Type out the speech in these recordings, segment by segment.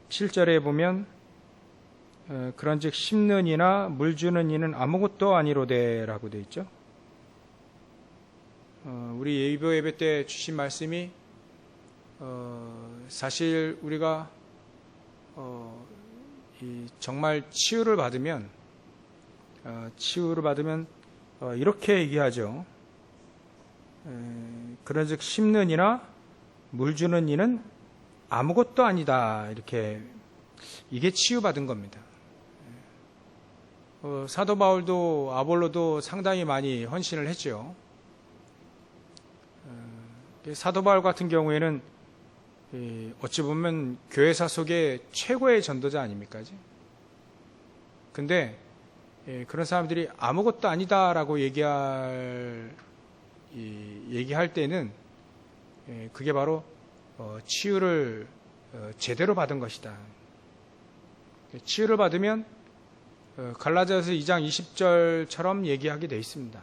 7절에 보면 그런즉 심는 이나 물 주는 이는 아무것도 아니로되 라고 되어 있죠. 우리 예비교 예배 때 주신 말씀이 사실 우리가 정말 치유를 받으면 이렇게 얘기하죠. 그런즉 심는 이나 물 주는 이는 아무것도 아니다. 이렇게 이게 치유받은 겁니다. 사도 바울도 아볼로도 상당히 많이 헌신을 했죠. 사도 바울 같은 경우에는 어찌 보면 교회사 속의 최고의 전도자 아닙니까? 근데 그런 사람들이 아무것도 아니다라고 얘기할 때는 그게 바로 치유를 제대로 받은 것이다. 치유를 받으면 갈라디아서 2장 20절처럼 얘기하게 되어 있습니다.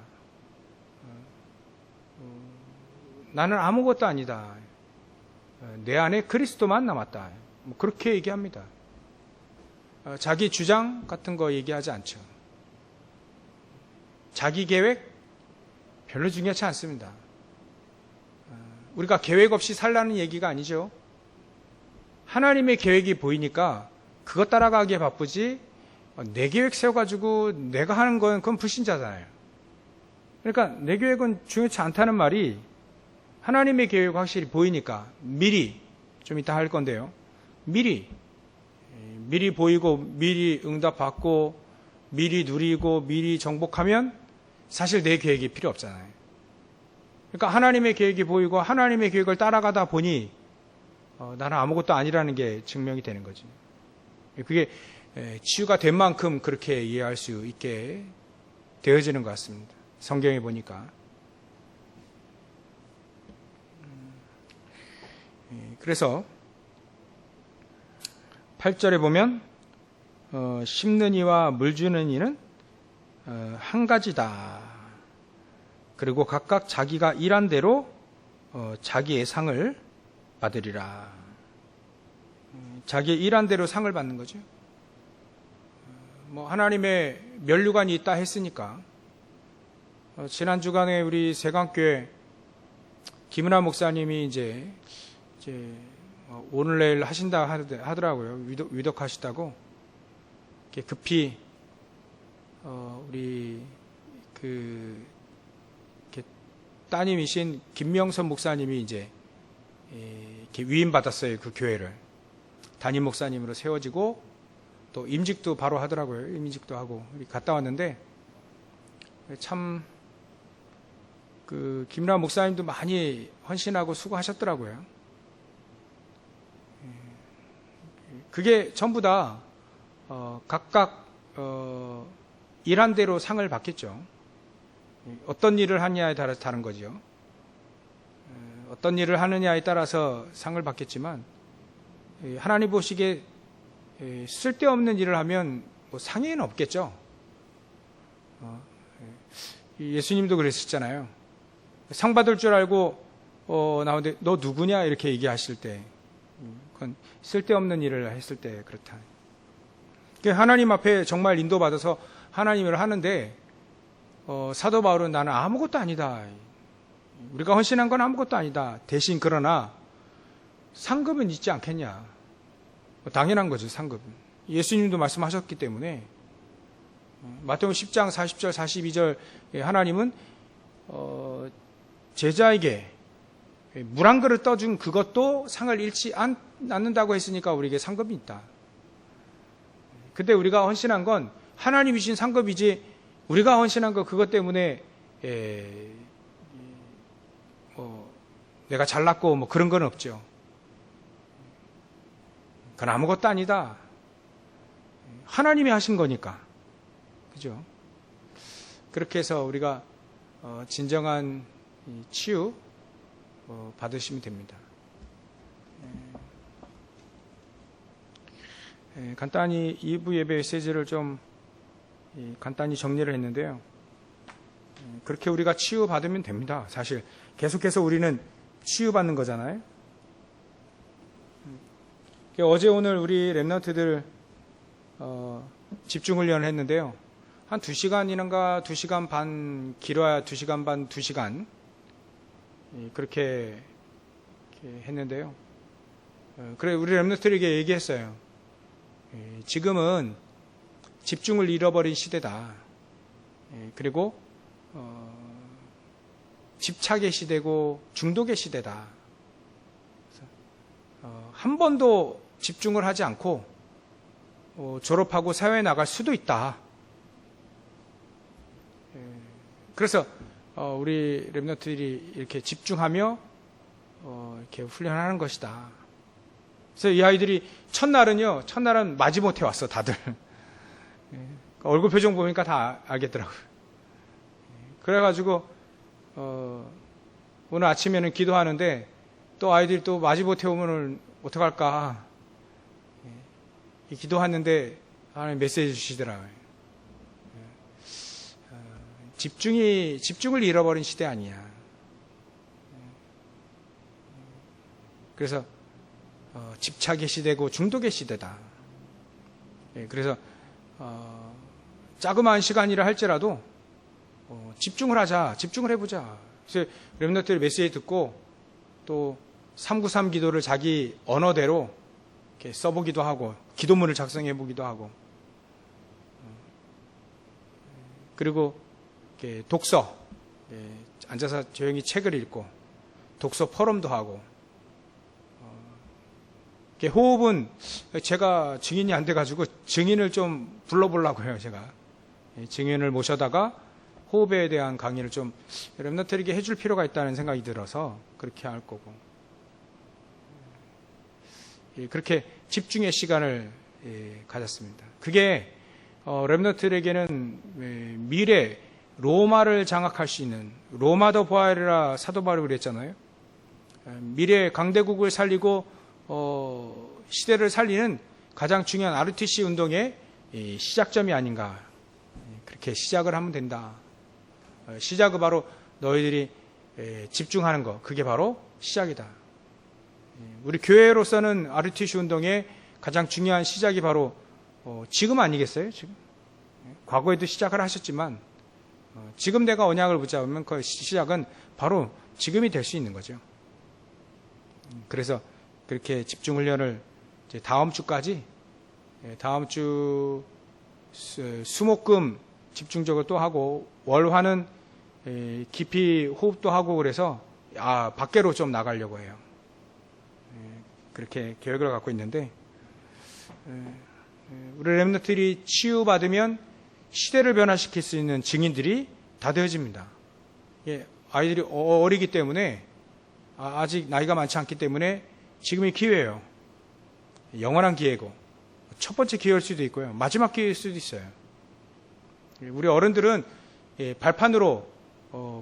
나는 아무것도 아니다. 내 안에 그리스도만 남았다. 그렇게 얘기합니다. 자기 주장 같은 거 얘기하지 않죠. 자기 계획 별로 중요하지 않습니다. 우리가 계획 없이 살라는 얘기가 아니죠. 하나님의 계획이 보이니까 그것 따라가기에 바쁘지 내 계획 세워가지고 내가 하는 건 그건 불신자잖아요. 그러니까 내 계획은 중요치 않다는 말이 하나님의 계획이 확실히 보이니까 미리 좀 이따 할 건데요. 미리 보이고 미리 응답받고 미리 누리고 미리 정복하면 사실 내 계획이 필요 없잖아요. 그러니까 하나님의 계획이 보이고 하나님의 계획을 따라가다 보니 나는 아무것도 아니라는 게 증명이 되는 거죠. 그게 치유가 된 만큼 그렇게 이해할 수 있게 되어지는 것 같습니다. 성경에 보니까. 그래서 8절에 보면 심는 이와 물 주는 이는 한 가지다. 그리고 각각 자기가 일한 대로 자기의 상을 받으리라. 자기의 일한 대로 상을 받는 거죠. 하나님의 면류관이 있다 했으니까 지난 주간에 우리 세강교회 김은하 목사님이 이제 오늘 내일 하신다 하더라고요. 위독하시다고. 급히 우리 따님이신 김명선 목사님이 이제 위임 받았어요. 그 교회를 담임 목사님으로 세워지고 또 임직도 바로 하더라고요. 임직도 하고 갔다 왔는데 참 김은하 목사님도 많이 헌신하고 수고하셨더라고요. 그게 전부 다 각각 일한 대로 상을 받겠죠. 어떤 일을 하느냐에 따라서 다른 거죠. 어떤 일을 하느냐에 따라서 상을 받겠지만 하나님 보시기에 쓸데없는 일을 하면 상해는 없겠죠. 예수님도 그랬었잖아요. 상 받을 줄 알고 나오는데 너 누구냐 이렇게 얘기하실 때 그건 쓸데없는 일을 했을 때 그렇다. 하나님 앞에 정말 인도받아서 하나님을 하는데 사도 바울은 나는 아무것도 아니다. 우리가 헌신한 건 아무것도 아니다. 대신 그러나 상급은 있지 않겠냐. 당연한 거죠. 상급은. 예수님도 말씀하셨기 때문에 마태복음 10장 40절 42절 하나님은 제자에게 물 한 그릇 떠준 그것도 상을 잃지 않는다고 했으니까 우리에게 상급이 있다. 근데 우리가 헌신한 건 하나님이 주신 상급이지 우리가 헌신한 거 그것 때문에 내가 잘났고 그런 건 없죠. 그건 아무것도 아니다. 하나님이 하신 거니까. 그죠? 그렇게 해서 우리가 진정한 치유 받으시면 됩니다. 간단히 2부 예배 메시지를 좀 간단히 정리를 했는데요. 그렇게 우리가 치유받으면 됩니다. 사실 계속해서 우리는 치유받는 거잖아요. 어제 오늘 우리 랩런트들 집중 훈련을 했는데요. 한 2시간이란가 2시간 반, 길어야 2시간 반, 2시간 그렇게 했는데요. 그래 우리 랩런트들에게 얘기했어요. 지금은 집중을 잃어버린 시대다. 그리고 집착의 시대고 중독의 시대다. 한 번도 집중을 하지 않고 졸업하고 사회에 나갈 수도 있다. 그래서 우리 랩런트들이 이렇게 집중하며 이렇게 훈련하는 것이다. 그래서 이 아이들이 첫날은 마지못해 왔어, 다들. 얼굴 표정 보니까 다 알겠더라고요. 그래가지고 오늘 아침에는 기도하는데 또 아이들이 또 마지못해 오면은 어떡할까 기도하는데 하나님 메시지 주시더라고요. 집중을 잃어버린 시대 아니야. 그래서 집착의 시대고 중독의 시대다. 그래서 자그마한 시간이라 할지라도 집중을 하자, 집중을 해보자. 그래서 렘넌트들 메시지 듣고 또 393 기도를 자기 언어대로 이렇게 써보기도 하고 기도문을 작성해보기도 하고 그리고 이렇게 독서, 앉아서 조용히 책을 읽고 독서 포럼도 하고 호흡은 제가 증인이 안 돼가지고 증인을 좀 불러보려고 해요. 제가 증인을 모셔다가 호흡에 대한 강의를 좀 렘넌트에게 해줄 필요가 있다는 생각이 들어서 그렇게 할 거고 그렇게 집중의 시간을 가졌습니다. 그게 렘넌트에게는 미래 로마를 장악할 수 있는 로마더 보아에라 사도 바울이 그랬잖아요. 미래 강대국을 살리고 시대를 살리는 가장 중요한 ROTC 운동의 시작점이 아닌가. 그렇게 시작을 하면 된다. 시작은 바로 너희들이 집중하는 거. 그게 바로 시작이다. 우리 교회로서는 ROTC 운동의 가장 중요한 시작이 바로 지금 아니겠어요? 지금 과거에도 시작을 하셨지만 지금 내가 언약을 붙잡으면 그 시작은 바로 지금이 될 수 있는 거죠. 그래서 그렇게 집중 훈련을 이제 다음 주까지 다음 주 수목금 집중적으로 또 하고 월화는 깊이 호흡도 하고 그래서 밖으로 좀 나가려고 해요. 그렇게 계획을 갖고 있는데 우리 렘넌트들이 치유받으면 시대를 변화시킬 수 있는 증인들이 다 되어집니다. 아이들이 어리기 때문에 아직 나이가 많지 않기 때문에 지금이 기회예요. 영원한 기회고 첫 번째 기회일 수도 있고요. 마지막 기회일 수도 있어요. 우리 어른들은 발판으로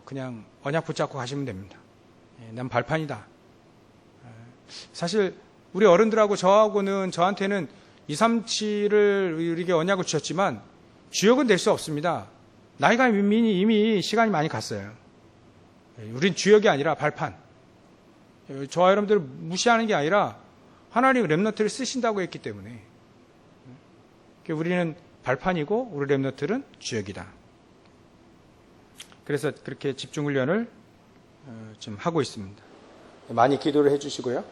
그냥 언약 붙잡고 가시면 됩니다. 난 발판이다. 사실 우리 어른들하고 저한테는 2, 3, 7을 우리에게 언약을 주셨지만 주역은 될 수 없습니다. 나이가 이미 시간이 많이 갔어요. 우린 주역이 아니라 발판. 저와 여러분들을 무시하는 게 아니라 하나님 렘넌트를 쓰신다고 했기 때문에 우리는 발판이고 우리 렘넌트는 주역이다. 그래서 그렇게 집중훈련을 좀 하고 있습니다. 많이 기도를 해주시고요.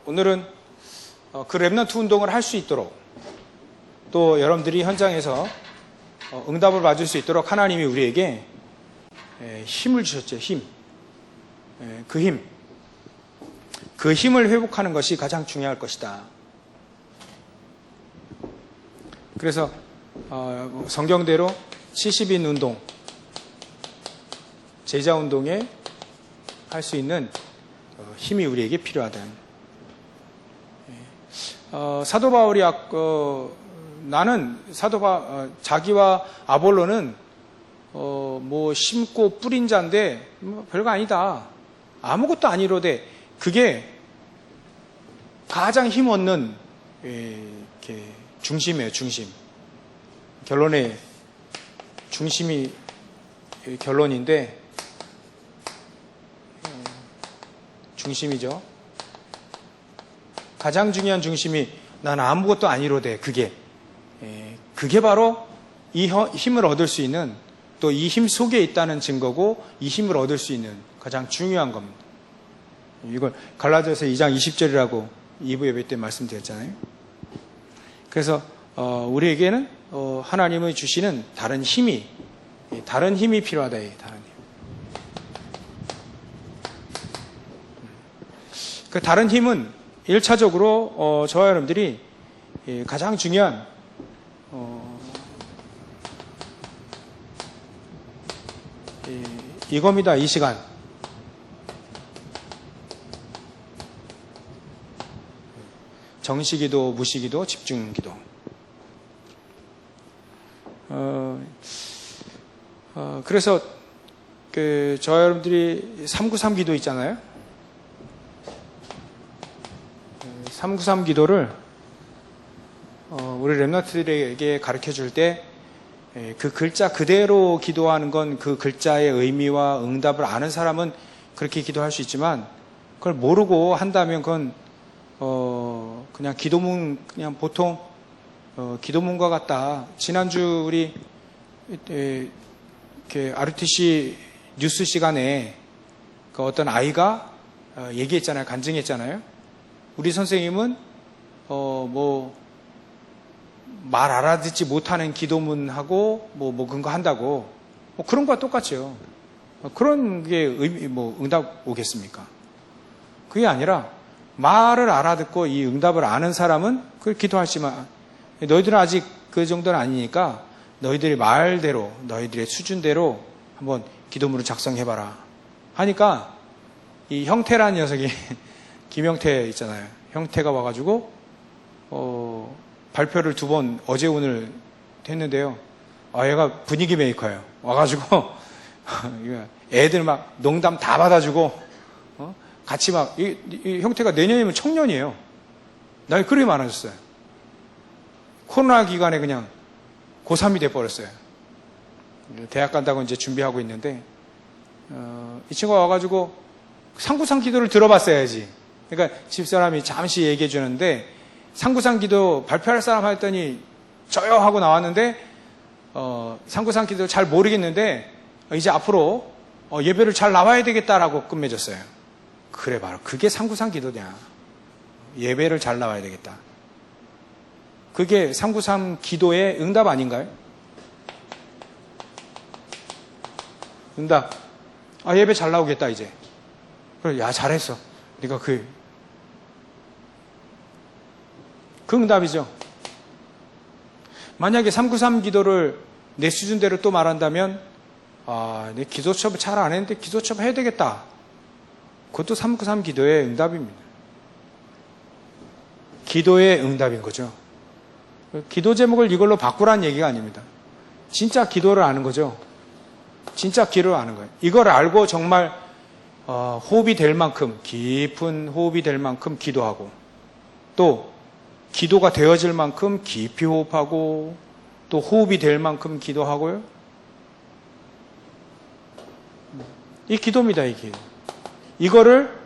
오늘은 그 렘넌트 운동을 할 수 있도록 또 여러분들이 현장에서 응답을 받을 수 있도록 하나님이 우리에게 힘을 주셨죠. 그 힘을 회복하는 것이 가장 중요할 것이다. 그래서 성경대로 70인 운동, 제자 운동에 할 수 있는 힘이 우리에게 필요하다. 사도 바울이 나는 자기와 아볼로는 뭐 심고 뿌린 자인데 별거 아니다. 아무것도 아니로되 그게 가장 힘 얻는 중심이에요. 중심. 결론의 중심이 결론인데 중심이죠. 가장 중요한 중심이 난 아무것도 아니로되 그게 바로 이 힘을 얻을 수 있는, 또 이 힘 속에 있다는 증거고, 이 힘을 얻을 수 있는 가장 중요한 겁니다. 이걸 갈라디아서 2장 20절이라고 2부 예배 때 말씀드렸잖아요. 그래서 우리에게는 하나님이 주시는 다른 힘이 필요하다. 다른 힘. 그 다른 힘은 1차적으로 저와 여러분들이 가장 중요한 이겁니다. 이 시간. 정시기도, 무시기도, 집중기도. 그래서 저와 여러분들이 393 기도 있잖아요. 393 기도를 우리 렘넌트들에게 가르쳐 줄 때 그 글자 그대로 기도하는 건 그 글자의 의미와 응답을 아는 사람은 그렇게 기도할 수 있지만, 그걸 모르고 한다면 그건 그냥 기도문, 그냥 보통 기도문과 같다. 지난주 우리 RTC 뉴스 시간에 그 어떤 아이가 얘기했잖아요. 간증했잖아요. 우리 선생님은 말 알아듣지 못하는 기도문하고 그런 거 한다고, 그런 거와 똑같죠. 그런 게 응답 오겠습니까? 그게 아니라 말을 알아듣고 이 응답을 아는 사람은 그걸 기도하지만, 너희들은 아직 그 정도는 아니니까 너희들의 말대로, 너희들의 수준대로 한번 기도문을 작성해봐라 하니까, 이 형태라는 녀석이 김형태 있잖아요. 형태가 와가지고 발표를 2번 어제 오늘 했는데요. 얘가 분위기 메이커예요. 와가지고 애들 막 농담 다 받아주고 같이 이 형태가 내년이면 청년이에요. 나이 그렇게 많아졌어요. 코로나 기간에 그냥 고3이 돼버렸어요. 대학 간다고 이제 준비하고 있는데, 이 친구가 와가지고 상구상 기도를 들어봤어야지. 그러니까 집사람이 잠시 얘기해 주는데, 상구상 기도 발표할 사람 했더니 저요 하고 나왔는데, 상구상 기도 잘 모르겠는데 이제 앞으로 예배를 잘 나와야 되겠다라고 끝맺었어요. 그래, 바로 그게 상구상 기도냐. 예배를 잘 나와야 되겠다. 그게 상구상 기도의 응답 아닌가요? 응답. 예배 잘 나오겠다 이제. 그래, 야 잘했어. 네가 그 응답이죠. 만약에 393 기도를 내 수준대로 또 말한다면, 내 기도첩을 잘 안 했는데 기도첩 해야 되겠다. 그것도 393 기도의 응답입니다. 기도의 응답인 거죠. 기도 제목을 이걸로 바꾸라는 얘기가 아닙니다. 진짜 기도를 아는 거죠. 진짜 기도를 아는 거예요. 이걸 알고 정말 호흡이 될 만큼, 깊은 호흡이 될 만큼 기도하고, 또 기도가 되어질 만큼 깊이 호흡하고, 또 호흡이 될 만큼 기도하고요. 이 기도입니다, 이 기도. 이거를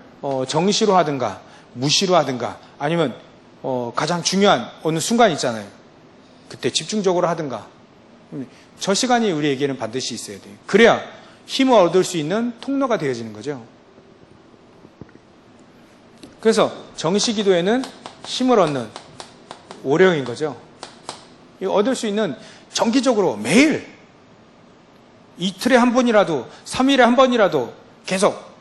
정시로 하든가 무시로 하든가, 아니면 가장 중요한 어느 순간 있잖아요. 그때 집중적으로 하든가. 저 시간이 우리에게는 반드시 있어야 돼요. 그래야 힘을 얻을 수 있는 통로가 되어지는 거죠. 그래서 정시 기도에는 힘을 얻는 오령인 거죠. 얻을 수 있는, 정기적으로 매일 이틀에 한 번이라도, 3일에 한 번이라도 계속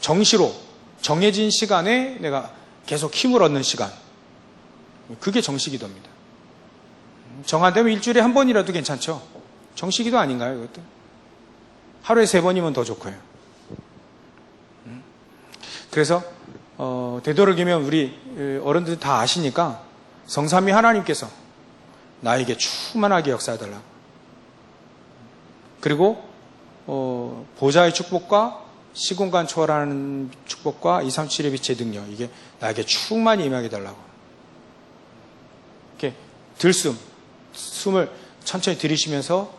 정시로 정해진 시간에 내가 계속 힘을 얻는 시간, 그게 정시기도입니다. 정 안 되면 일주일에 한 번이라도 괜찮죠. 정시기도 아닌가요, 이것도? 하루에 3번이면 더 좋고요. 그래서 되도록이면 우리 어른들 다 아시니까 성삼위 하나님께서 나에게 충만하게 역사해달라고, 그리고 보좌의 축복과 시공간 초월하는 축복과 237의 빛의 능력, 이게 나에게 충만히 임하게 달라고. 이렇게 숨을 천천히 들이쉬면서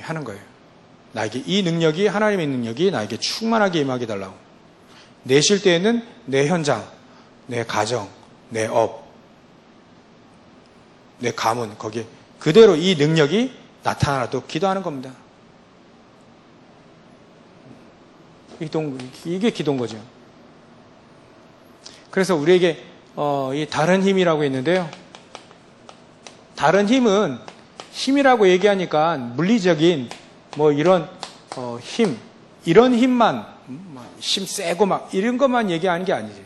하는 거예요. 나에게 이 능력이, 하나님의 능력이 나에게 충만하게 임하게 달라고. 내쉴 때에는 내 현장, 내 가정, 내 업, 내 가문, 거기에 그대로 이 능력이 나타나도록 기도하는 겁니다. 이게 기도인 거죠. 그래서 우리에게 이 다른 힘이라고 했는데요. 다른 힘은 힘이라고 얘기하니까 물리적인 이런 힘, 이런 힘만 힘 세고 막 이런 것만 얘기하는 게 아니지.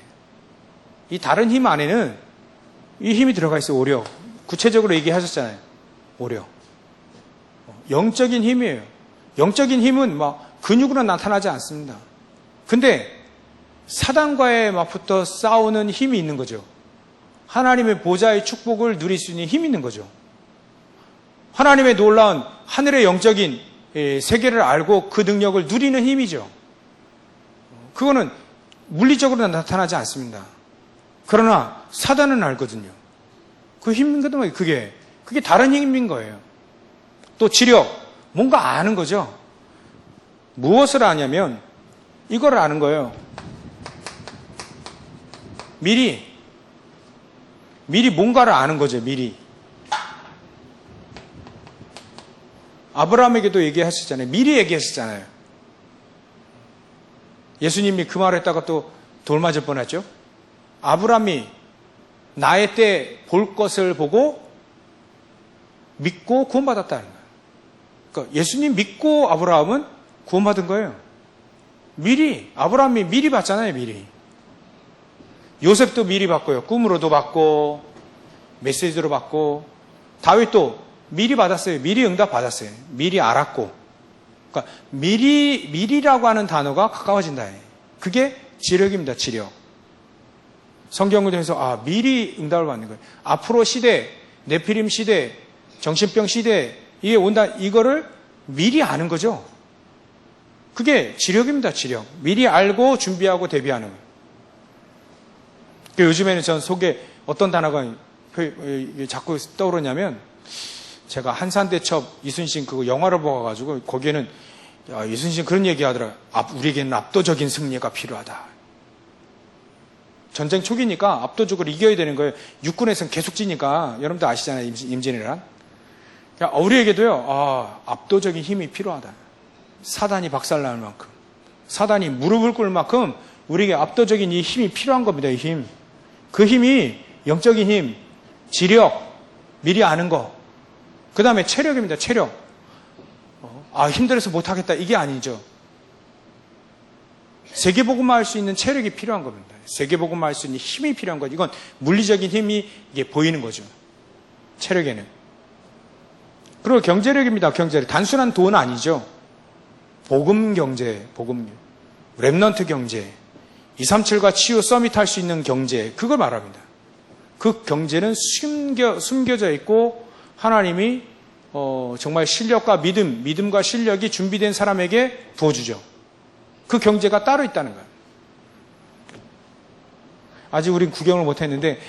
이 다른 힘 안에는 이 힘이 들어가 있어요. 오려. 구체적으로 얘기하셨잖아요. 오려. 영적인 힘이에요. 영적인 힘은 막 근육으로 나타나지 않습니다. 근데 사단과의 막부터 싸우는 힘이 있는 거죠. 하나님의 보좌의 축복을 누릴 수 있는 힘이 있는 거죠. 하나님의 놀라운 하늘의 영적인 세계를 알고 그 능력을 누리는 힘이죠. 그거는 물리적으로 나타나지 않습니다. 그러나 사단은 알거든요. 그 힘이거든요. 그게 다른 힘인 거예요. 또 지력, 뭔가 아는 거죠. 무엇을 아냐면 이걸 아는 거예요. 미리 뭔가를 아는 거죠. 미리. 아브라함에게도 얘기하셨잖아요. 미리 얘기하셨잖아요. 예수님이 그 말을 했다가 또 돌 맞을 뻔했죠. 아브라함이 나의 때 볼 것을 보고 믿고 구원받았다는 거예요. 그러니까 예수님 믿고 아브라함은 구원받은 거예요. 아브라함이 미리 봤잖아요. 미리. 요셉도 미리 봤고요. 꿈으로도 받고 메시지로 받고 다윗도 미리 받았어요. 미리 응답 받았어요. 미리 알았고. 그러니까 미리라고 하는 단어가 가까워진다. 그게 지력입니다. 지력. 성경을 통해서 미리 응답을 받는 거예요. 앞으로 시대, 네피림 시대, 정신병 시대 이게 온다. 이거를 미리 아는 거죠. 그게 지력입니다. 지력. 미리 알고 준비하고 대비하는 거예요. 요즘에는 전 속에 어떤 단어가 자꾸 떠오르냐면 제가 한산대첩 이순신 그거 영화를 보아가지고 거기에는 이순신 그런 얘기 하더라고요. 우리에게는 압도적인 승리가 필요하다. 전쟁 초기니까 압도적으로 이겨야 되는 거예요. 육군에서는 계속 지니까 여러분들 아시잖아요. 임진왜란. 우리에게도요. 압도적인 힘이 필요하다. 사단이 박살날 만큼, 사단이 무릎을 꿇을 만큼 우리에게 압도적인 이 힘이 필요한 겁니다. 이 힘. 그 힘이 영적인 힘, 지력, 미리 아는 거. 그 다음에 체력입니다. 체력. 힘들어서 못하겠다. 이게 아니죠. 세계복음화 할 수 있는 체력이 필요한 겁니다. 세계복음화 할 수 있는 힘이 필요한 거죠. 이건 물리적인 힘이 이게 보이는 거죠. 체력에는. 그리고 경제력입니다. 경제력. 단순한 돈 아니죠. 복음 경제, 랩넌트 경제, 237과 치유 서밋 할 수 있는 경제, 그걸 말합니다. 그 경제는 숨겨져 있고 하나님이 정말 실력과 믿음과 실력이 준비된 사람에게 부어주죠. 그 경제가 따로 있다는 거예요. 아직 우린 구경을 못했는데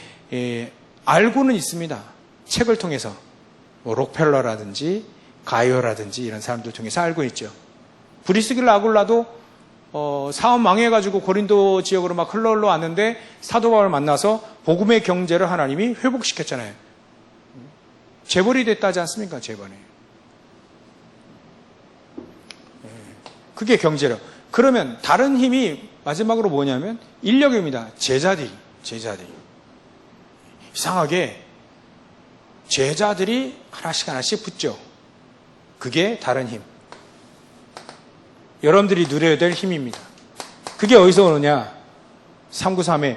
알고는 있습니다. 책을 통해서 록펠러라든지 가이오라든지 이런 사람들 통해서 알고 있죠. 브리스길라 아굴라도 사업 망해가지고 고린도 지역으로 막 흘러왔는데 사도 바울을 만나서 복음의 경제를 하나님이 회복시켰잖아요. 재벌이 됐다지 않습니까? 재벌이. 그게 경제력. 그러면 다른 힘이 마지막으로 뭐냐면 인력입니다. 제자들이. 이상하게 제자들이 하나씩 붙죠. 그게 다른 힘. 여러분들이 누려야 될 힘입니다. 그게 어디서 오느냐? 393의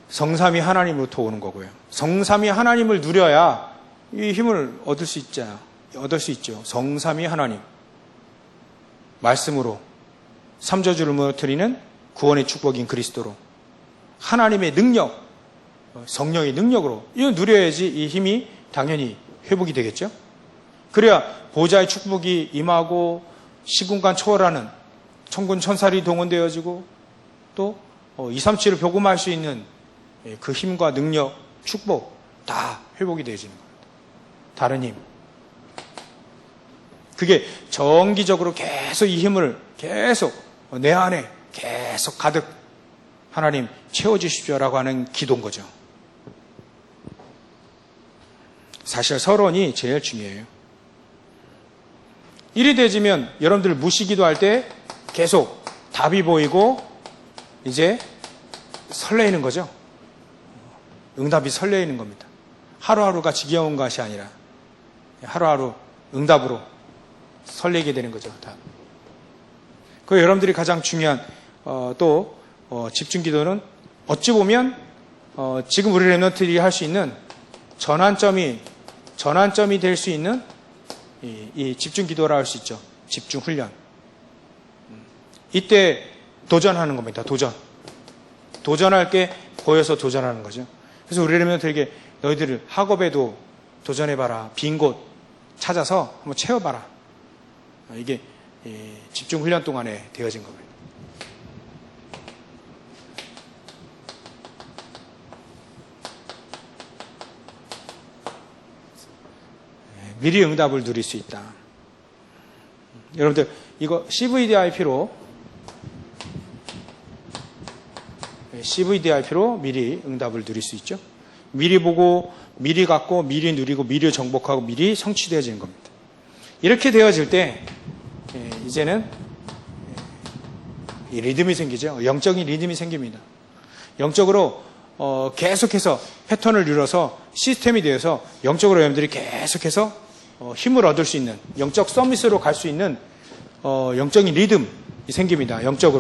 성삼위 하나님으로부터 오는 거고요. 성삼위 하나님을 누려야 이 힘을 얻을 수 있죠. 성삼위 하나님. 말씀으로 삼저주를 무너뜨리는 구원의 축복인 그리스도로 하나님의 능력, 성령의 능력으로 이거 누려야지 이 힘이 당연히 회복이 되겠죠. 그래야 보좌의 축복이 임하고 시공간 초월하는 천군 천사리 동원되어지고 또 237을 복음할 수 있는 그 힘과 능력, 축복 다 회복이 되어지는 겁니다. 다른 힘. 그게 정기적으로 계속 이 힘을 계속 내 안에 계속 가득 하나님 채워주십시오라고 하는 기도인 거죠. 사실 서론이 제일 중요해요. 일이 되지면 여러분들 무시기도 할 때 계속 답이 보이고 이제 설레이는 거죠. 응답이 설레이는 겁니다. 하루하루가 지겨운 것이 아니라 하루하루 응답으로 설레게 되는 거죠. 그 여러분들이 가장 중요한 집중기도는 어찌 보면 지금 우리 랩런트들이 할 수 있는 전환점이 될 수 있는 이 집중기도라 할 수 있죠. 집중훈련. 이때 도전하는 겁니다. 도전할 게 보여서 도전하는 거죠. 그래서 우리 랩런트들에게 너희들을 학업에도 도전해봐라. 빈 곳 찾아서 한번 채워봐라. 이게 집중훈련 동안에 되어진 겁니다. 미리 응답을 누릴 수 있다. 여러분들 이거 CVDIP로 미리 응답을 누릴 수 있죠. 미리 보고 미리 갖고 미리 누리고 미리 정복하고 미리 성취되어지는 겁니다. 이렇게 되어질 때 이제는 이 리듬이 생기죠. 영적인 리듬이 생깁니다. 영적으로 계속해서 패턴을 이뤄서 시스템이 되어서 영적으로 여러분들이 계속해서 힘을 얻을 수 있는 영적 서밋으로 갈 수 있는 영적인 리듬이 생깁니다. 영적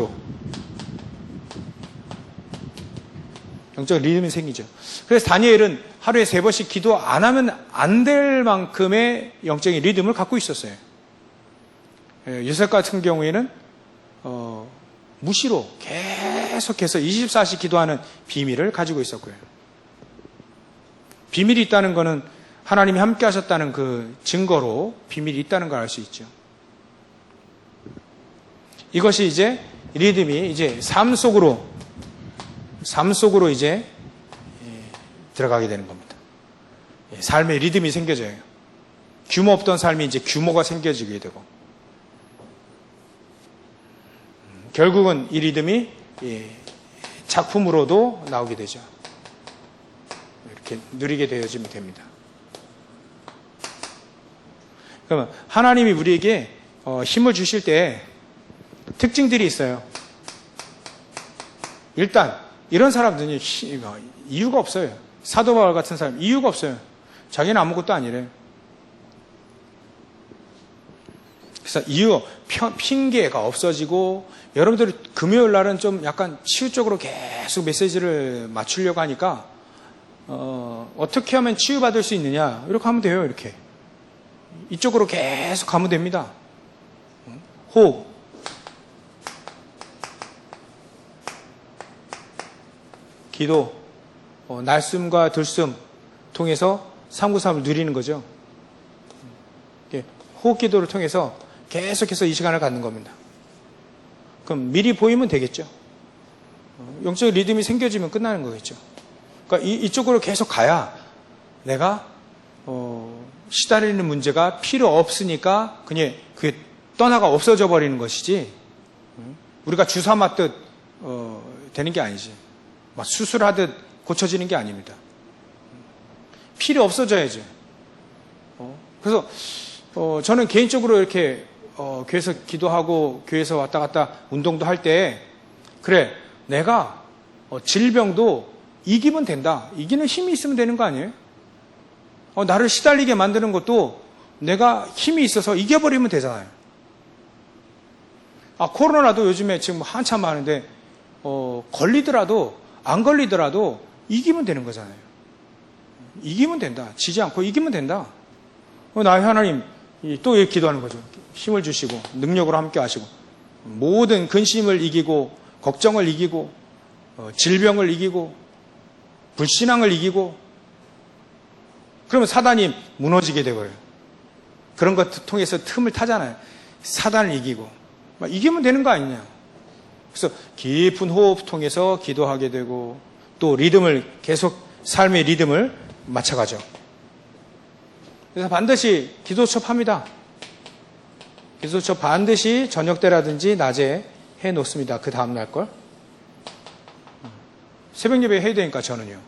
리듬이 생기죠. 그래서 다니엘은 하루에 3번씩 기도 안 하면 안 될 만큼의 영적인 리듬을 갖고 있었어요. 요셉 같은 경우에는 무시로 계속해서 24시 기도하는 비밀을 가지고 있었고요. 비밀이 있다는 것은 하나님이 함께 하셨다는 그 증거로 비밀이 있다는 걸 알 수 있죠. 이것이 이제 리듬이 이제 삶 속으로 이제 들어가게 되는 겁니다. 삶의 리듬이 생겨져요. 규모 없던 삶이 이제 규모가 생겨지게 되고 결국은 이 리듬이 작품으로도 나오게 되죠. 이렇게 누리게 되어지면 됩니다. 그러면 하나님이 우리에게 힘을 주실 때 특징들이 있어요. 일단 이런 사람들은 이유가 없어요. 사도 바울 같은 사람 이유가 없어요. 자기는 아무것도 아니래. 그래서 핑계가 없어지고 여러분들이 금요일 날은 좀 약간 치유적으로 계속 메시지를 맞추려고 하니까 어떻게 하면 치유받을 수 있느냐 이렇게 하면 돼요. 이렇게 이쪽으로 계속 가면 됩니다. 호흡 기도 날숨과 들숨 통해서 393을 누리는 거죠. 호흡 기도를 통해서 계속해서 이 시간을 갖는 겁니다. 그럼 미리 보이면 되겠죠. 영적 리듬이 생겨지면 끝나는 거겠죠. 그러니까 이쪽으로 계속 가야 내가 시달리는 문제가 필요 없으니까 그냥 그게 떠나가 없어져 버리는 것이지 우리가 주사 맞듯 되는 게 아니지. 막 수술하듯 고쳐지는 게 아닙니다. 필요 없어져야죠. 그래서 저는 개인적으로 이렇게 교회에서 기도하고 교회에서 왔다 갔다 운동도 할 때 그래 내가 질병도 이기면 된다. 이기는 힘이 있으면 되는 거 아니에요? 나를 시달리게 만드는 것도 내가 힘이 있어서 이겨버리면 되잖아요. 코로나도 요즘에 지금 한참 많은데 걸리더라도 안 걸리더라도 이기면 되는 거잖아요. 이기면 된다. 지지 않고 이기면 된다. 나의 하나님 또 이렇게 기도하는 거죠. 힘을 주시고 능력으로 함께 하시고 모든 근심을 이기고 걱정을 이기고 질병을 이기고 불신앙을 이기고 그러면 사단이 무너지게 되고요. 그런 것 통해서 틈을 타잖아요. 사단을 이기고 이기면 되는 거 아니냐. 그래서 깊은 호흡 통해서 기도하게 되고 또 리듬을 계속 삶의 리듬을 맞춰가죠. 그래서 반드시 기도첩 합니다. 기도첩 반드시 저녁 때라든지 낮에 해 놓습니다. 그 다음날 걸. 새벽 예배 해야 되니까 저는요.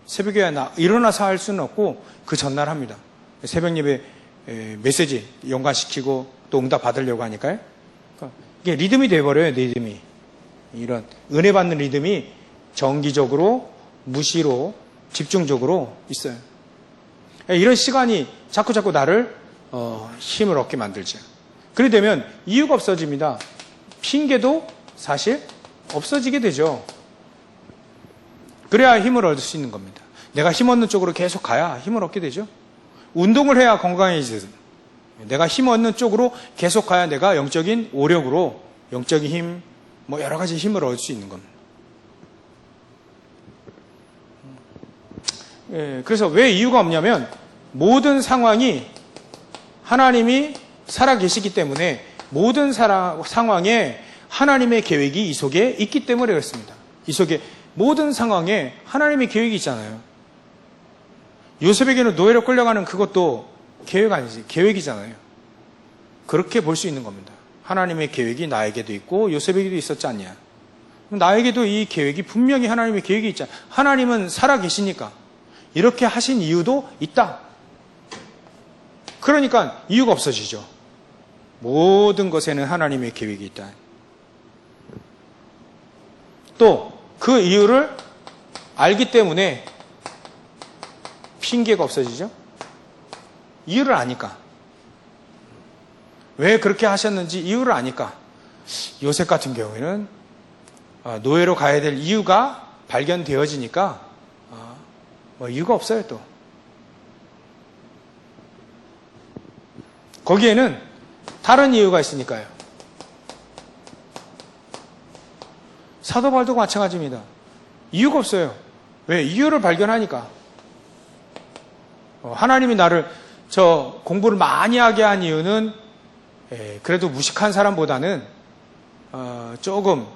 새벽에 일어나서 할 수는 없고 그 전날 합니다. 새벽 예배 메시지 연관시키고 또 응답 받으려고 하니까요. 그러니까 이게 리듬이 돼버려요. 리듬이. 이런 은혜 받는 리듬이 정기적으로 무시로 집중적으로 있어요. 이런 시간이 자꾸 나를 힘을 얻게 만들죠. 그래 되면 이유가 없어집니다. 핑계도 사실 없어지게 되죠. 그래야 힘을 얻을 수 있는 겁니다. 내가 힘 얻는 쪽으로 계속 가야 힘을 얻게 되죠. 운동을 해야 건강해지죠. 내가 힘 얻는 쪽으로 계속 가야 내가 영적인 오력으로 영적인 힘, 뭐 여러 가지 힘을 얻을 수 있는 겁니다. 그래서 왜 이유가 없냐면 모든 상황이 하나님이 살아계시기 때문에 모든 상황에 하나님의 계획이 이 속에 있기 때문에 그렇습니다. 이 속에 모든 상황에 하나님의 계획이 있잖아요. 요셉에게는 노예로 끌려가는 그것도 계획 아니지, 계획이잖아요. 그렇게 볼 수 있는 겁니다. 하나님의 계획이 나에게도 있고 요셉에게도 있었지 않냐. 나에게도 이 계획이 분명히 하나님의 계획이 있잖아. 하나님은 살아계시니까 이렇게 하신 이유도 있다. 그러니까 이유가 없어지죠. 모든 것에는 하나님의 계획이 있다. 또 그 이유를 알기 때문에 핑계가 없어지죠. 이유를 아니까. 왜 그렇게 하셨는지 이유를 아니까. 요셉 같은 경우에는 노예로 가야 될 이유가 발견되어지니까 뭐 이유가 없어요. 또 거기에는 다른 이유가 있으니까요. 사도 바울도 마찬가지입니다. 이유가 없어요. 왜? 이유를 발견하니까. 하나님이 나를 공부를 많이 하게 한 이유는 그래도 무식한 사람보다는 조금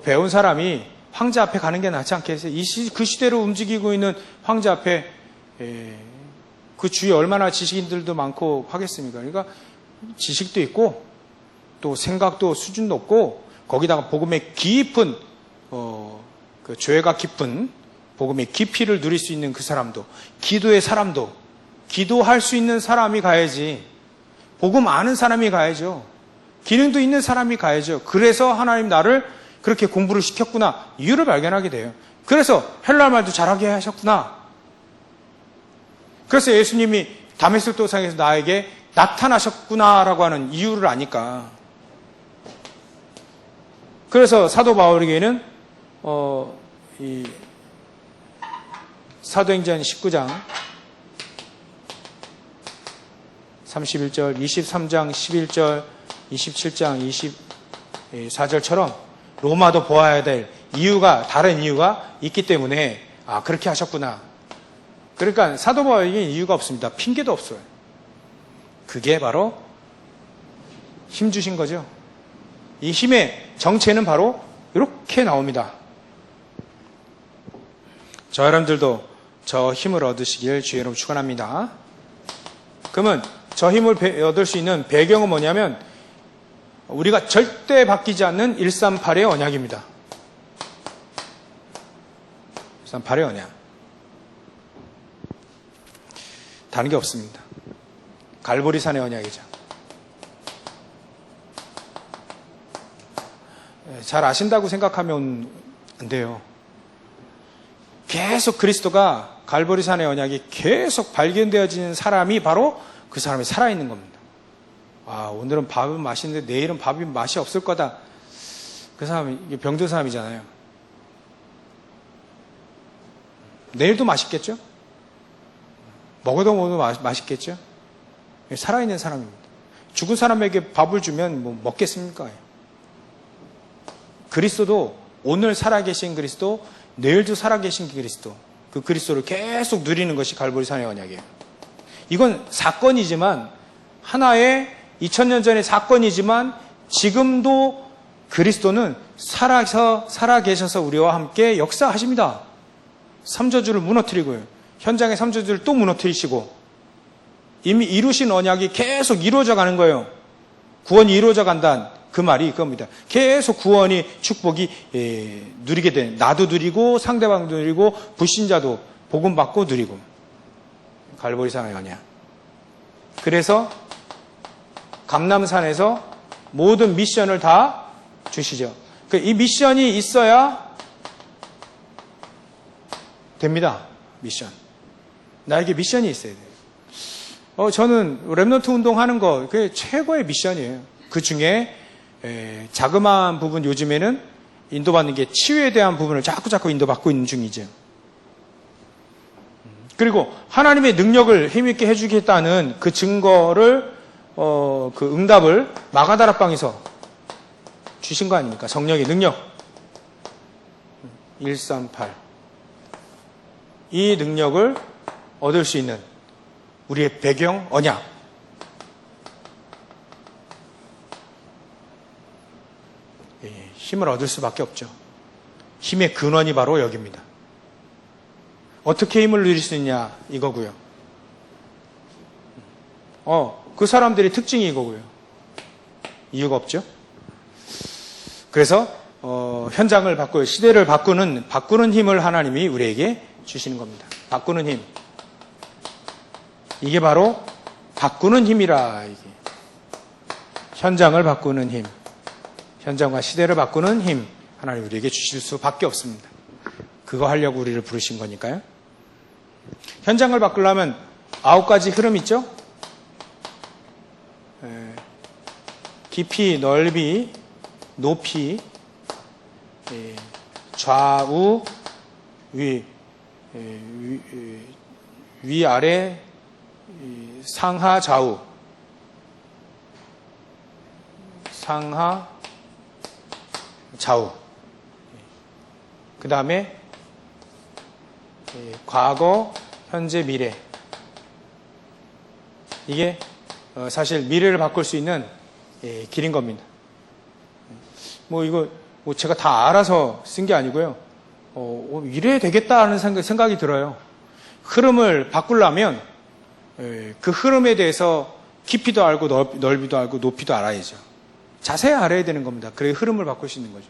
배운 사람이 황제 앞에 가는 게 낫지 않겠어요? 그 시대로 움직이고 있는 황제 앞에 그 주위에 얼마나 지식인들도 많고 하겠습니까? 그러니까 지식도 있고 또 생각도 수준도 높고 거기다가 복음의 깊은 그 죄가 깊은 복음의 깊이를 누릴 수 있는 그 사람도, 기도의 사람도, 기도할 수 있는 사람이 가야지. 복음 아는 사람이 가야죠. 기능도 있는 사람이 가야죠. 그래서 하나님 나를 그렇게 공부를 시켰구나. 이유를 발견하게 돼요. 그래서 헬라어 말도 잘하게 하셨구나. 그래서 예수님이 다메섹 도상에서 나에게 나타나셨구나라고 하는 이유를 아니까. 그래서 사도 바울에게는 이 사도행전 19장 31절, 23장 11절, 27장 24절처럼 로마도 보아야 될 이유가, 다른 이유가 있기 때문에 그렇게 하셨구나. 그러니까 사도 바울에게 이유가 없습니다. 핑계도 없어요. 그게 바로 힘 주신 거죠. 이 힘의 정체는 바로 이렇게 나옵니다. 저 여러분들도 저 힘을 얻으시길 주의 이름으로 축원합니다. 그러면 저 힘을 얻을 수 있는 배경은 뭐냐면 우리가 절대 바뀌지 않는 138의 언약입니다. 138의 언약. 다른 게 없습니다. 갈보리산의 언약이죠. 잘 아신다고 생각하면 안 돼요. 계속 그리스도가 갈보리산의 언약이 계속 발견되어지는 사람이 바로 그 사람이 살아있는 겁니다. 오늘은 밥은 맛있는데 내일은 밥이 맛이 없을 거다. 그 사람이 병든 사람이잖아요. 내일도 맛있겠죠? 먹어도 맛있겠죠? 살아있는 사람입니다. 죽은 사람에게 밥을 주면 뭐 먹겠습니까? 그리스도도 오늘 살아계신 그리스도, 내일도 살아계신 그리스도, 그 그리스도를 계속 누리는 것이 갈보리산의 언약이에요. 이건 사건이지만, 하나의 2000년 전의 사건이지만 지금도 그리스도는 살아계셔서 우리와 함께 역사하십니다. 삼저주를 무너뜨리고요. 현장의 삼저주를 또 무너뜨리시고 이미 이루신 언약이 계속 이루어져 가는 거예요. 구원이 이루어져 간다는 그 말이 이겁니다. 계속 구원이 축복이 누리게 되는, 나도 누리고 상대방도 누리고 불신자도 복음 받고 누리고. 갈보리산의 언약. 그래서 감람산에서 모든 미션을 다 주시죠. 이 미션이 있어야 됩니다. 미션. 나에게 미션이 있어야 돼요. 저는 랩넌트 운동하는 거 그게 최고의 미션이에요. 그 중에 자그마한 부분 요즘에는 인도받는 게 치유에 대한 부분을 자꾸 인도받고 있는 중이죠. 그리고 하나님의 능력을 힘있게 해주겠다는 그 증거를 그 응답을 마가다락방에서 주신 거 아닙니까? 성령의 능력 138 이 능력을 얻을 수 있는 우리의 배경 언약 힘을 얻을 수밖에 없죠. 힘의 근원이 바로 여기입니다. 어떻게 힘을 누릴 수 있냐 이거고요. 그 사람들의 특징이 이거고요. 이유가 없죠. 그래서 현장을 바꾸고 시대를 바꾸는 힘을 하나님이 우리에게 주시는 겁니다. 바꾸는 힘. 이게 바로 바꾸는 힘이라. 이게. 현장을 바꾸는 힘. 현장과 시대를 바꾸는 힘. 하나님 우리에게 주실 수밖에 없습니다. 그거 하려고 우리를 부르신 거니까요. 현장을 바꾸려면 9가지 흐름 있죠? 깊이, 넓이, 높이, 좌우, 위, 아래, 상하, 좌우. 상하, 좌우. 그 다음에 과거, 현재, 미래. 이게 사실 미래를 바꿀 수 있는 길인 겁니다. 이거 제가 다 알아서 쓴 게 아니고요. 이래야 되겠다는 생각이 들어요. 흐름을 바꾸려면 그 흐름에 대해서 깊이도 알고 넓이도 알고 높이도 알아야죠. 자세히 알아야 되는 겁니다. 그래야 흐름을 바꿀 수 있는 거죠.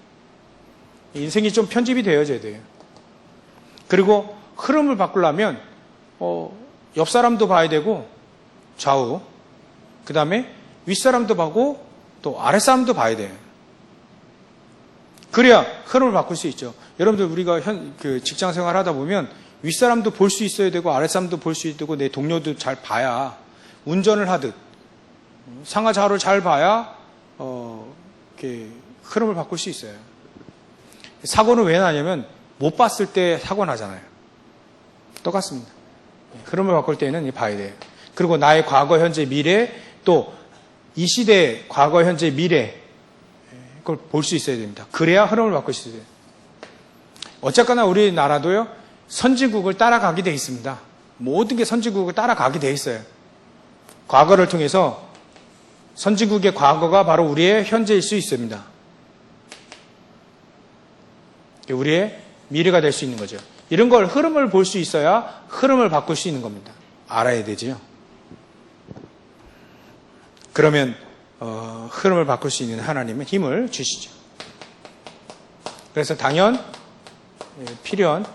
인생이 좀 편집이 되어져야 돼요. 그리고 흐름을 바꾸려면 옆 사람도 봐야 되고 좌우, 그 다음에 윗사람도 보고 또 아랫사람도 봐야 돼요. 그래야 흐름을 바꿀 수 있죠. 여러분들 우리가 직장 생활 하다 보면 윗사람도 볼 수 있어야 되고 아랫사람도 볼 수 있고 내 동료도 잘 봐야 운전을 하듯 상하 좌우를 잘 봐야 이렇게 흐름을 바꿀 수 있어요. 사고는 왜 나냐면 못 봤을 때 사고 나잖아요. 똑같습니다. 흐름을 바꿀 때는 봐야 돼요. 그리고 나의 과거, 현재, 미래 또 이 시대의 과거, 현재, 미래 그걸 볼 수 있어야 됩니다. 그래야 흐름을 바꿀 수 있어요. 어쨌거나 우리나라도요. 선진국을 따라가게 돼 있습니다. 모든 게 선진국을 따라가게 돼 있어요. 과거를 통해서 선진국의 과거가 바로 우리의 현재일 수 있습니다. 우리의 미래가 될 수 있는 거죠. 이런 걸 흐름을 볼 수 있어야 흐름을 바꿀 수 있는 겁니다. 알아야 되지요. 그러면 흐름을 바꿀 수 있는 하나님은 힘을 주시죠. 그래서 당연, 필연,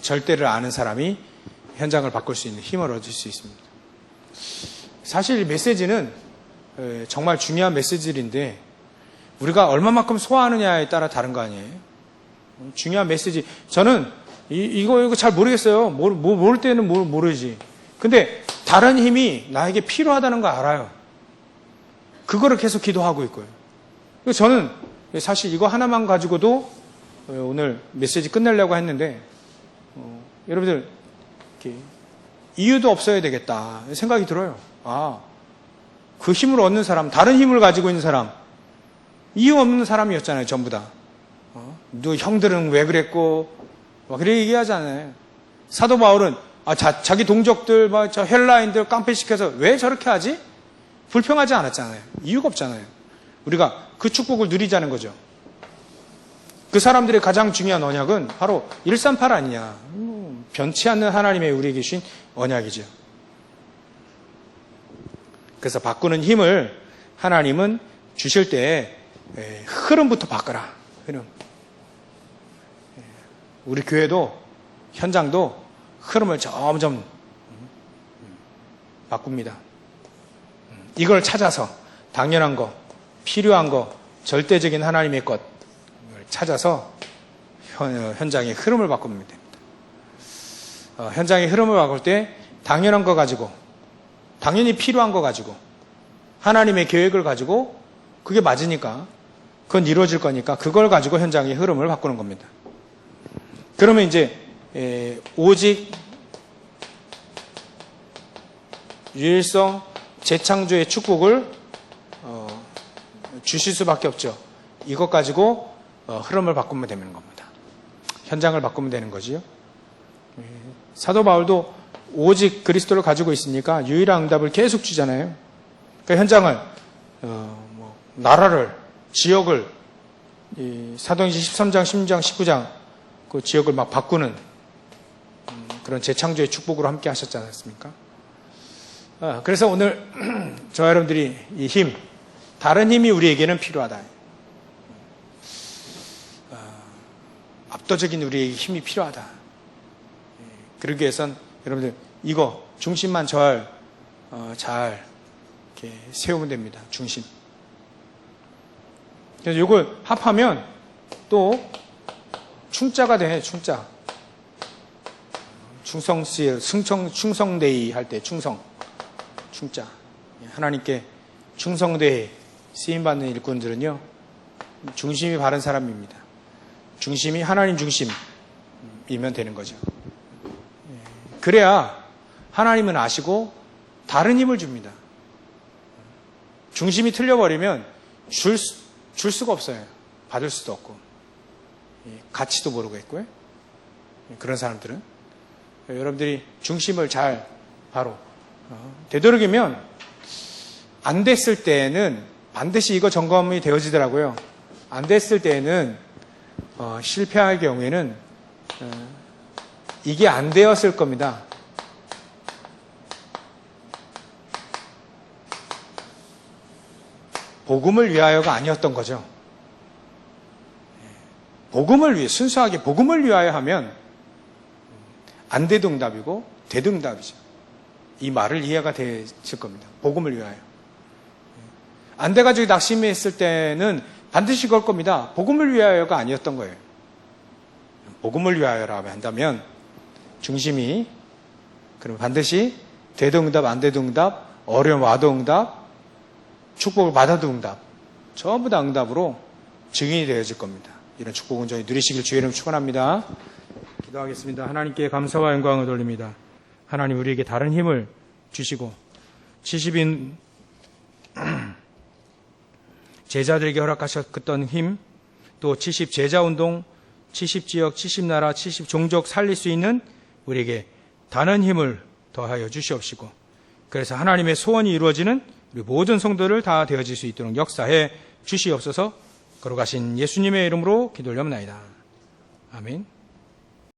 절대를 아는 사람이 현장을 바꿀 수 있는 힘을 얻을 수 있습니다. 사실 이 메시지는 정말 중요한 메시지인데 우리가 얼마만큼 소화하느냐에 따라 다른 거 아니에요? 중요한 메시지. 저는 이거 잘 모르겠어요. 모를 때는 모르지. 근데 다른 힘이 나에게 필요하다는 거 알아요. 그거를 계속 기도하고 있고요. 그래서 저는 사실 이거 하나만 가지고도 오늘 메시지 끝내려고 했는데 여러분들 이유도 없어야 되겠다 생각이 들어요. 그 힘을 얻는 사람, 다른 힘을 가지고 있는 사람, 이유 없는 사람이었잖아요. 전부 다. 너 형들은 왜 그랬고 그래 얘기하잖아요. 사도 바울은 자기 동족들, 저 헬라인들 깡패시켜서 왜 저렇게 하지? 불평하지 않았잖아요. 이유가 없잖아요. 우리가 그 축복을 누리자는 거죠. 그 사람들의 가장 중요한 언약은 바로 138 아니냐. 변치 않는 하나님의 우리에게 주신 언약이죠. 그래서 바꾸는 힘을 하나님은 주실 때 흐름부터 바꿔라. 흐름. 우리 교회도 현장도 흐름을 점점 바꿉니다. 이걸 찾아서 당연한 거, 필요한 거, 절대적인 하나님의 것 찾아서 현장의 흐름을 바꾸면 됩니다. 현장의 흐름을 바꿀 때 당연한 거 가지고, 당연히 필요한 거 가지고, 하나님의 계획을 가지고 그게 맞으니까, 그건 이루어질 거니까 그걸 가지고 현장의 흐름을 바꾸는 겁니다. 그러면 이제 오직 유일성 재창조의 축복을 주실 수밖에 없죠. 이것 가지고 흐름을 바꾸면 되는 겁니다. 현장을 바꾸면 되는 거지요. 사도 바울도 오직 그리스도를 가지고 있으니까 유일한 응답을 계속 주잖아요. 그러니까 현장을 나라를, 지역을, 사도행전 13장, 16장, 19장 그 지역을 막 바꾸는 그런 재창조의 축복으로 함께 하셨지 않았습니까? 그래서 오늘 저와 여러분들이 이 힘, 다른 힘이 우리에게는 필요하다. 압도적인 우리에게 힘이 필요하다. 그러기 위해선 여러분들 이거 중심만 잘 이렇게 세우면 됩니다. 중심. 그래서 이걸 합하면 또 충자가 돼. 충자. 충성데이 할 때 충자. 하나님께 충성되이 쓰임받는 일꾼들은요, 중심이 바른 사람입니다. 중심이 하나님 중심이면 되는 거죠. 그래야 하나님은 아시고 다른 힘을 줍니다. 중심이 틀려버리면 줄 수가 없어요. 받을 수도 없고, 가치도 모르고 있고요. 그런 사람들은 여러분들이 중심을 잘 바로 되도록이면 안 됐을 때에는 반드시 이거 점검이 되어지더라고요. 안 됐을 때에는 실패할 경우에는 이게 안 되었을 겁니다. 복음을 위하여가 아니었던 거죠. 복음을 위해, 순수하게 복음을 위하여 하면 안 돼도 응답이고 돼도 응답이죠. 이 말을 이해가 됐을 겁니다. 복음을 위하여. 안 돼가지고 낙심했을 때는 반드시 그럴 겁니다. 복음을 위하여가 아니었던 거예요. 복음을 위하여라고 한다면 중심이, 그럼 반드시 돼도 응답, 안 돼도 응답, 어려움 와도 응답, 축복을 받아도 응답, 전부 다 응답으로 증인이 되어질 겁니다. 이런 축복 온전히 누리시길 주의 이름 축원합니다. 기도하겠습니다. 하나님께 감사와 영광을 돌립니다. 하나님, 우리에게 다른 힘을 주시고 70인 제자들에게 허락하셨던 힘, 또 70 제자운동, 70지역, 70나라, 70종족 살릴 수 있는 우리에게 다른 힘을 더하여 주시옵시고, 그래서 하나님의 소원이 이루어지는 우리 모든 성도들 다 되어질 수 있도록 역사해 주시옵소서. 걸어가신 예수님의 이름으로 기도 올려옵나이다. 아멘.